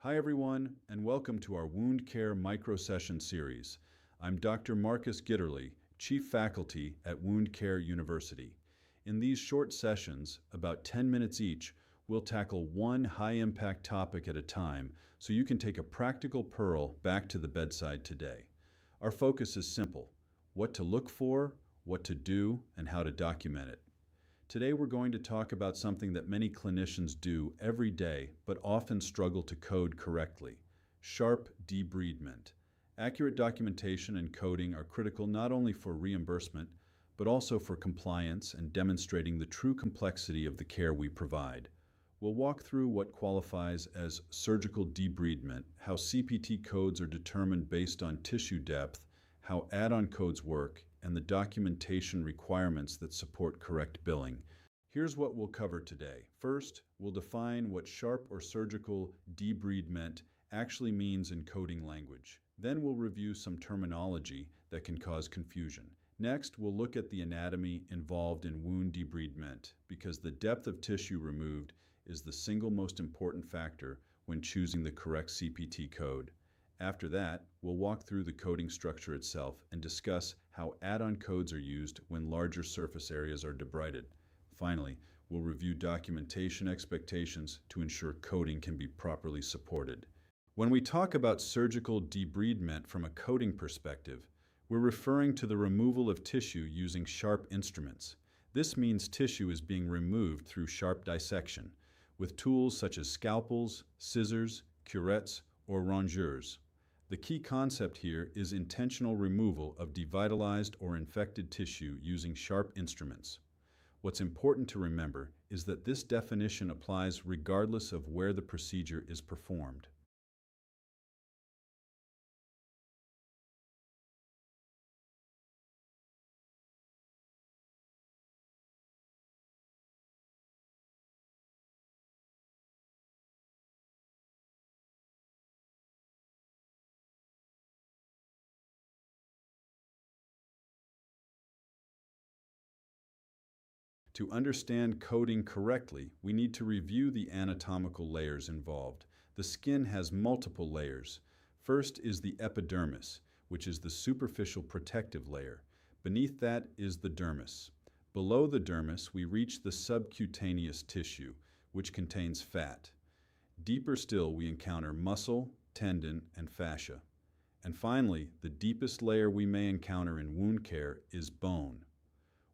Hi, everyone, and welcome to our Wound Care Micro Session series. I'm Dr. Marcus Gitterly, Chief Faculty at Wound Care University. In these short sessions, about 10 minutes each, we'll tackle one high-impact topic at a time so you can take a practical pearl back to the bedside today. Our focus is simple: what to look for, what to do, and how to document it. Today we're going to talk about something that many clinicians do every day but often struggle to code correctly: sharp debridement. Accurate documentation and coding are critical not only for reimbursement but also for compliance and demonstrating the true complexity of the care we provide. We'll walk through what qualifies as surgical debridement, how CPT codes are determined based on tissue depth, how add-on codes work, and the documentation requirements that support correct billing. Here's what we'll cover today. First, we'll define what sharp or surgical debridement actually means in coding language. Then we'll review some terminology that can cause confusion. Next, we'll look at the anatomy involved in wound debridement, because the depth of tissue removed is the single most important factor when choosing the correct CPT code. After that, we'll walk through the coding structure itself and discuss how add-on codes are used when larger surface areas are debrided. Finally, we'll review documentation expectations to ensure coding can be properly supported. When we talk about surgical debridement from a coding perspective, we're referring to the removal of tissue using sharp instruments. This means tissue is being removed through sharp dissection, with tools such as scalpels, scissors, curettes, or rongeurs. The key concept here is intentional removal of devitalized or infected tissue using sharp instruments. What's important to remember is that this definition applies regardless of where the procedure is performed. To understand coding correctly, we need to review the anatomical layers involved. The skin has multiple layers. First is the epidermis, which is the superficial protective layer. Beneath that is the dermis. Below the dermis, we reach the subcutaneous tissue, which contains fat. Deeper still, we encounter muscle, tendon, and fascia. And finally, the deepest layer we may encounter in wound care is bone.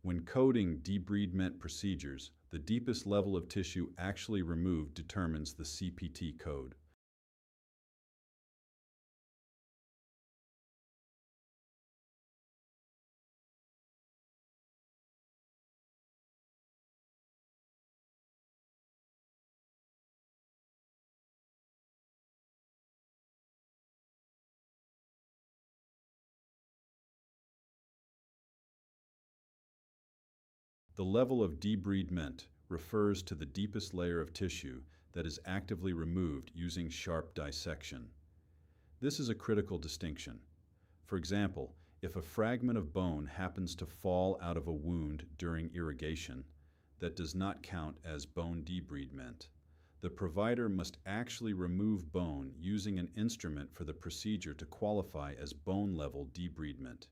When coding debridement procedures, the deepest level of tissue actually removed determines the CPT code. The level of debridement refers to the deepest layer of tissue that is actively removed using sharp dissection. This is a critical distinction. For example, if a fragment of bone happens to fall out of a wound during irrigation, that does not count as bone debridement. The provider must actually remove bone using an instrument for the procedure to qualify as bone-level debridement.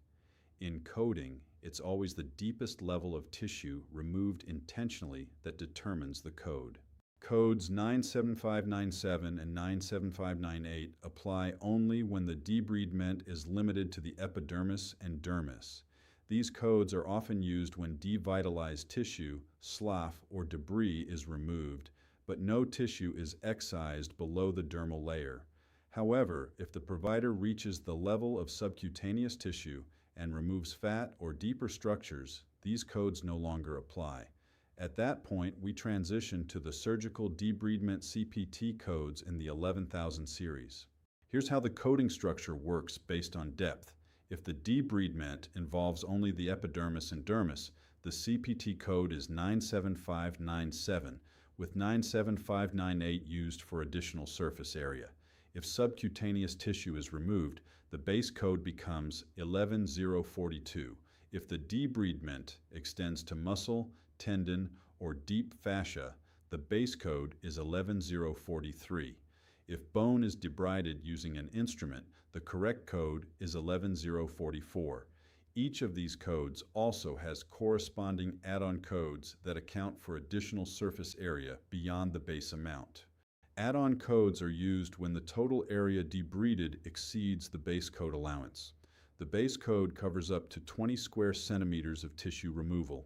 In coding, it's always the deepest level of tissue removed intentionally that determines the code. Codes 97597 and 97598 apply only when the debridement is limited to the epidermis and dermis. These codes are often used when devitalized tissue, slough, or debris is removed, but no tissue is excised below the dermal layer. However, if the provider reaches the level of subcutaneous tissue and removes fat or deeper structures, these codes no longer apply. At that point, we transition to the surgical debridement CPT codes in the 11,000 series. Here's how the coding structure works based on depth. If the debridement involves only the epidermis and dermis, the CPT code is 97597, with 97598 used for additional surface area. If subcutaneous tissue is removed, the base code becomes 11042. If the debridement extends to muscle, tendon, or deep fascia, the base code is 11043. If bone is debrided using an instrument, the correct code is 11044. Each of these codes also has corresponding add-on codes that account for additional surface area beyond the base amount. Add-on codes are used when the total area debrided exceeds the base code allowance. The base code covers up to 20 square centimeters of tissue removal.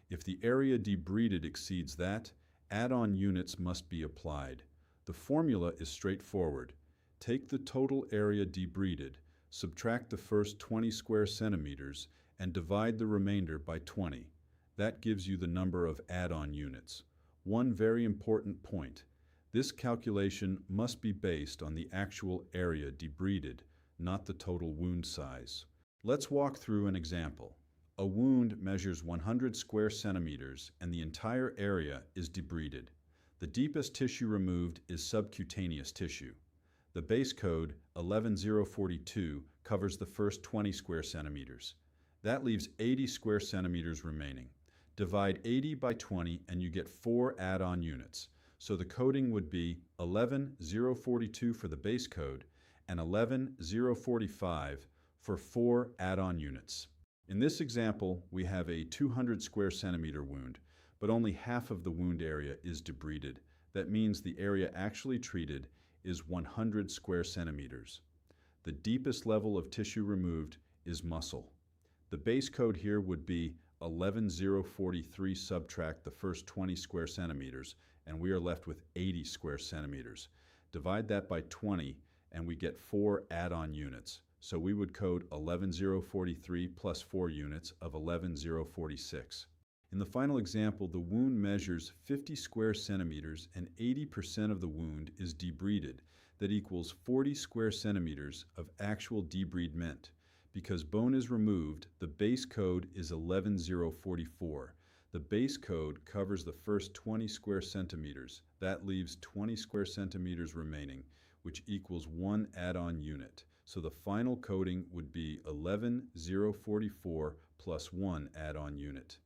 If the area debrided exceeds that, add-on units must be applied. The formula is straightforward. Take the total area debrided, subtract the first 20 square centimeters, and divide the remainder by 20. That gives you the number of add-on units. One very important point: this calculation must be based on the actual area debrided, not the total wound size. Let's walk through an example. A wound measures 100 square centimeters and the entire area is debrided. The deepest tissue removed is subcutaneous tissue. The base code, 11042, covers the first 20 square centimeters. That leaves 80 square centimeters remaining. Divide 80 by 20 and you get 4 add-on units. So the coding would be 11042 for the base code and 11045 for 4 add-on units. In this example, we have a 200 square centimeter wound, but only half of the wound area is debrided. That means the area actually treated is 100 square centimeters. The deepest level of tissue removed is muscle. The base code here would be 11043 subtract the first 20 square centimeters, and we are left with 80 square centimeters. Divide that by 20, and we get 4 add-on units. So we would code 11043 plus 4 units of 11046. In the final example, the wound measures 50 square centimeters and 80% of the wound is debrided. That equals 40 square centimeters of actual debridement. Because bone is removed, the base code is 11044. The base code covers the first 20 square centimeters. That leaves 20 square centimeters remaining, which equals 1 add-on unit. So the final coding would be 11044 plus 1 add-on unit.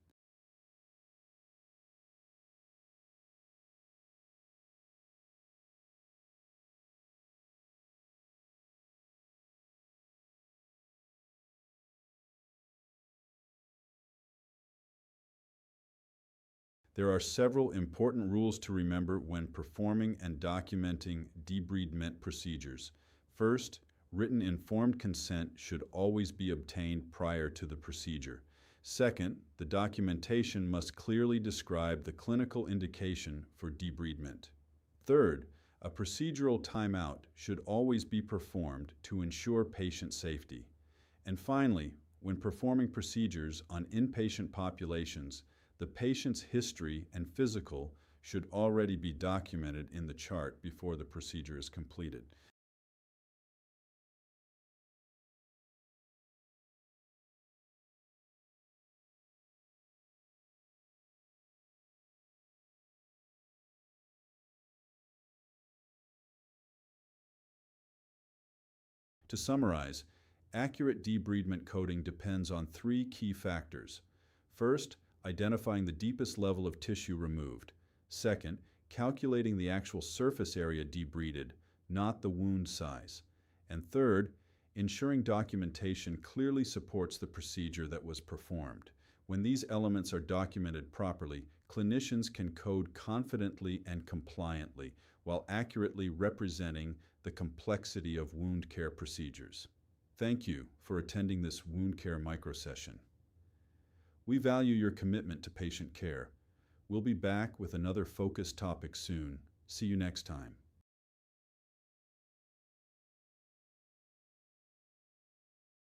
There are several important rules to remember when performing and documenting debridement procedures. First, written informed consent should always be obtained prior to the procedure. Second, the documentation must clearly describe the clinical indication for debridement. Third, a procedural timeout should always be performed to ensure patient safety. And finally, when performing procedures on inpatient populations, the patient's history and physical should already be documented in the chart before the procedure is completed. To summarize, accurate debridement coding depends on 3 key factors. First, identifying the deepest level of tissue removed. Second, calculating the actual surface area debrided, not the wound size. And third, ensuring documentation clearly supports the procedure that was performed. When these elements are documented properly, clinicians can code confidently and compliantly while accurately representing the complexity of wound care procedures. Thank you for attending this wound care microsession. We value your commitment to patient care. We'll be back with another focused topic soon. See you next time.